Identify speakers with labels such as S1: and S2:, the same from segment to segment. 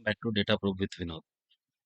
S1: welcome back to Data Proof with Vinod.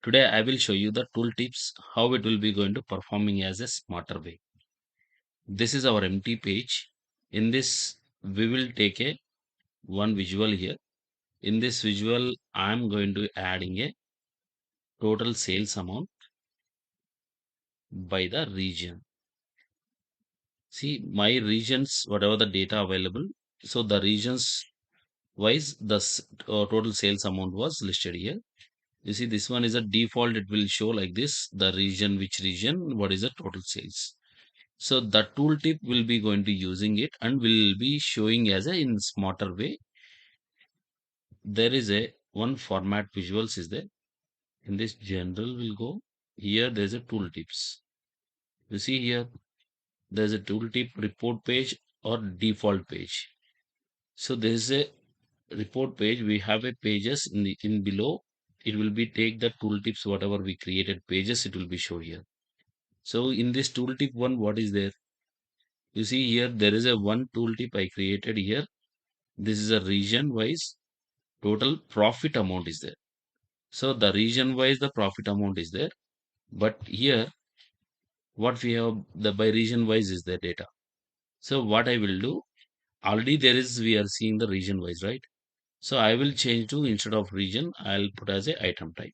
S1: Today I will show you the tooltips how it will be going to performing as a smarter way. This is our empty page. In this we will take a one visual here. In this visual I am going to adding a total sales amount by the region. See my regions whatever the data available. So the regions wise the total sales amount was listed here. You see, this one is a default. It will show like this, the region, which region, what is the total sales. So the tooltip will be going to using it and will be showing as a in smarter way. There is a one format visuals is there. In this general will go here. There's a tooltips. You see here, there's a tooltip report page or default page. So there is a report page. We have a pages in the in below. It will be take the tooltips whatever we created pages. It will be show here. So in this tooltip one, what is there? You see here, there is a one tooltip I created here. This is a region wise total profit amount is there. So the region wise the profit amount is there. But here, what we have the by region wise is the data. So what I will do, already there is we are seeing the region wise, right? So I will change to instead of region, I'll put as a item type.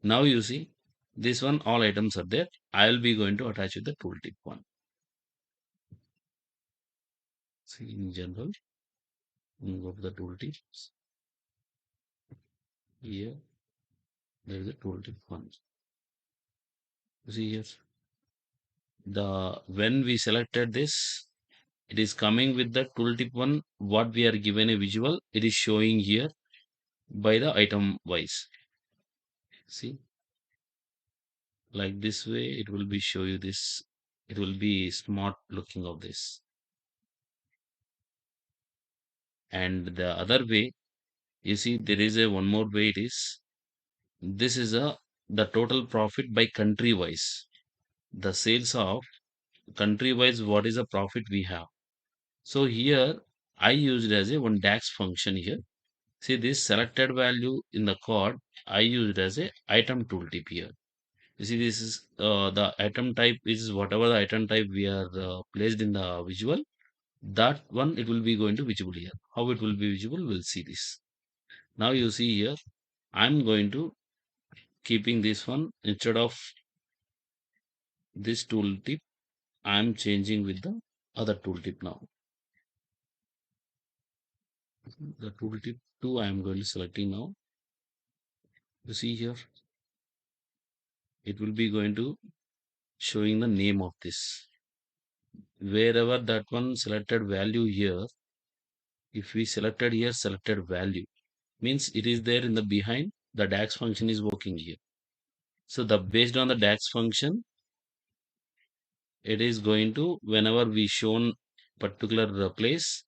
S1: Now you see this one, all items are there. I'll be going to attach with the tooltip one. See in general. Go to the tooltips. Here, there is a tooltip one. You see here, the when we selected this, it is coming with the tooltip one. What we are given a visual, it is showing here by the item wise. See, like this way, it will be show you this. It will be smart looking of this. And the other way, you see, there is a one more way. It is this is a the total profit by country wise. The sales of country wise, what is the profit we have. So here I used as a one DAX function here. See this selected value in the card I used as a item tooltip here. You see this is the item type is whatever the item type we are placed in the visual. That one it will be going to visible here. How it will be visible, we'll see this. Now you see here, I'm going to keeping this one instead of this tooltip. I'm changing with the other tooltip now. The tooltip 2 I am going to selecting now. You see here, it will be going to showing the name of this. Wherever that one selected value here, if we selected here selected value, means it is there in the behind, the DAX function is working here. So the based on the DAX function, it is going to whenever we shown particular place,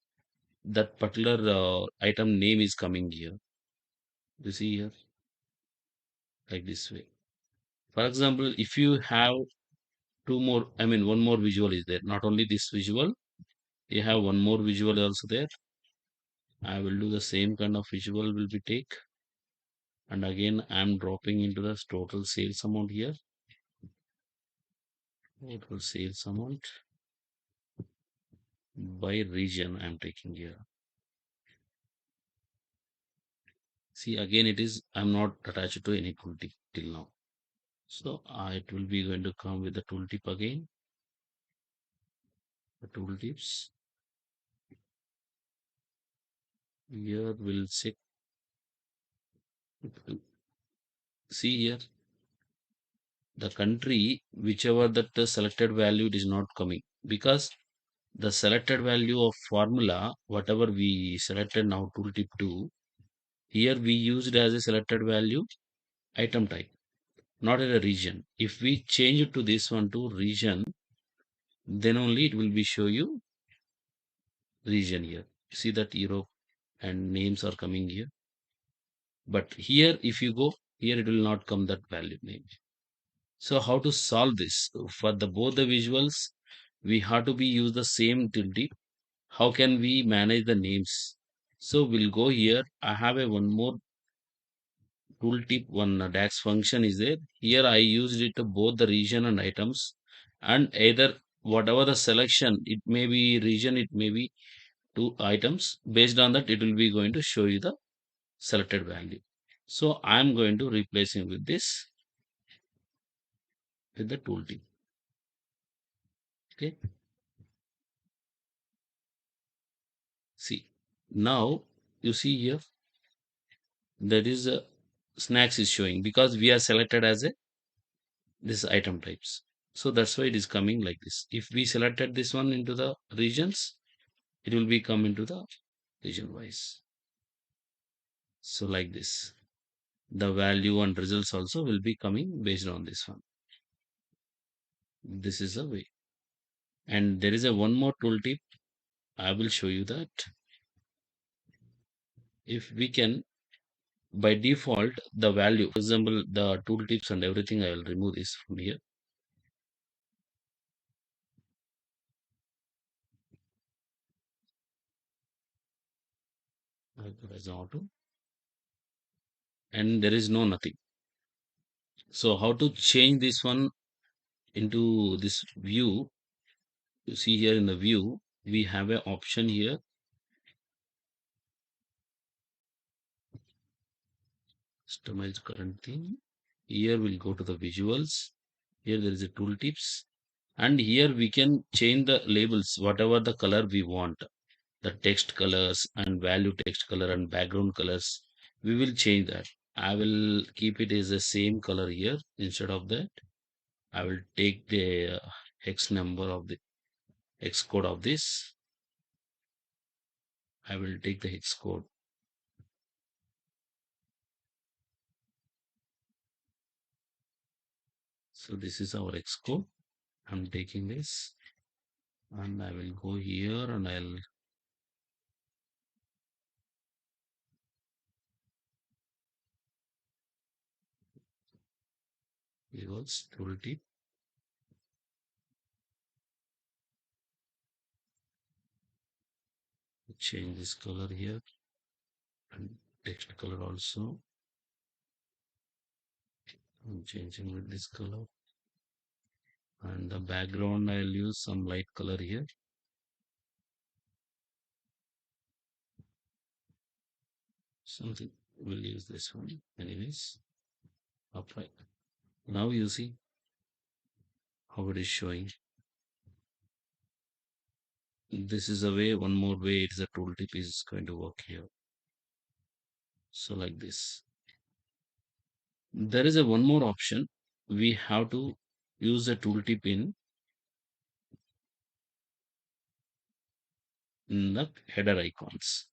S1: that particular item name is coming here. You see here, like this way. For example, if you have two more, I mean one more visual is there, not only this visual, you have one more visual also there. I will do the same kind of visual will be take, and again I'm dropping into the total sales amount here. Total sales amount by region I'm taking here. See again it is I'm not attached to any tooltip till now. So it will be going to come with the tooltip again. The tooltips here will check. See here the country whichever that the selected value it is not coming because the selected value of formula whatever we selected now tooltip 2 here we used as a selected value item type, not as a region. If we change it to this one to region, then only it will be show you region here. See that Europe and names are coming here, but here if you go here it will not come that value name. So how to solve this? For the both the visuals, we have to be use the same tooltip. How can we manage the names? So we'll go here. I have a one more tooltip one DAX function is there. Here I used it to both the region and items, and either whatever the selection, it may be region, it may be two items. Based on that, it will be going to show you the selected value. So I'm going to replace it with this, with the tooltip. Okay. See, now you see here, that is a snacks is showing because we are selected as a this item types. So that's why it is coming like this. If we selected this one into the regions, it will be come into the region wise. So like this, the value and results also will be coming based on this one. This is a way. And there is a one more tooltip. I will show you that. If we can, by default, the value, for example, the tooltips and everything, I will remove this from here. I put as auto, and there is no nothing. So how to change this one into this view? You see here in the view, we have an option here, customize current theme. Here we'll go to the visuals. Here there is a tooltips, and here we can change the labels, whatever the color we want, the text colors and value text color and background colors. We will change that. I will keep it as the same color here. Instead of that, I will take the hex number of the hex code of this. I will take the hex code. So this is our hex code. I'm taking this and I will go here and I'll use tooltip. Change this color here and text color also. I'm changing with this color, and the background I'll use some light color here. Something we'll use this one anyways. Apply. Now you see how it is showing. This is a way, one more way, it is a tooltip is going to work here. So like this. There is a one more option. We have to use a tooltip in the header icons.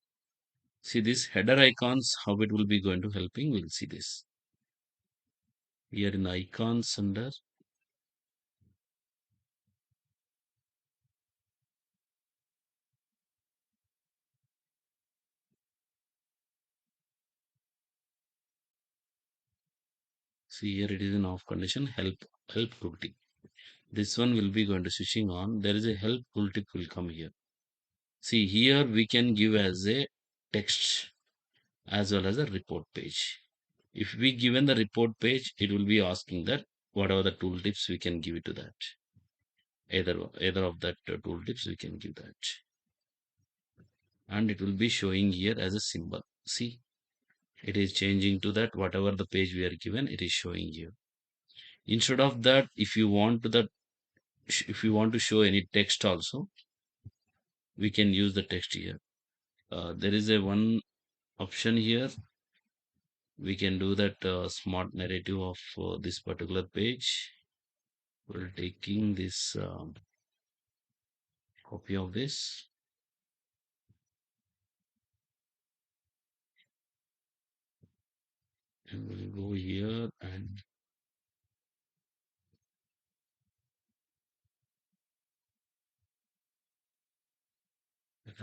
S1: See this header icons, how it will be going to helping. We'll see this here in icons under. See here it is in off condition, help tooltip. This one will be going to switching on. There is a help tooltip will come here. See here we can give as a text as well as a report page. If we given the report page, it will be asking that whatever the tooltips we can give it to that. Either of that tooltips we can give that, and it will be showing here as a symbol. See, it is changing to that whatever the page we are given, it is showing here. Instead of that, if you want to that, if you want to show any text also, we can use the text here. There is a one option here. We can do that smart narrative of this particular page. We're taking this copy of this. And we'll go here and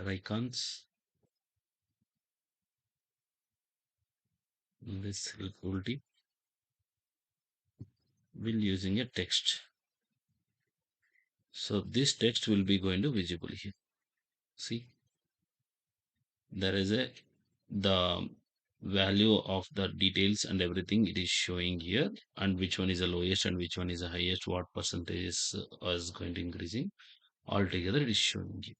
S1: icons. This helpfulty will using a text. So this text will be going to visible here. See, there is a the value of the details and everything it is showing here, and which one is the lowest and which one is the highest, what percentage is going to increasing, altogether it is showing you.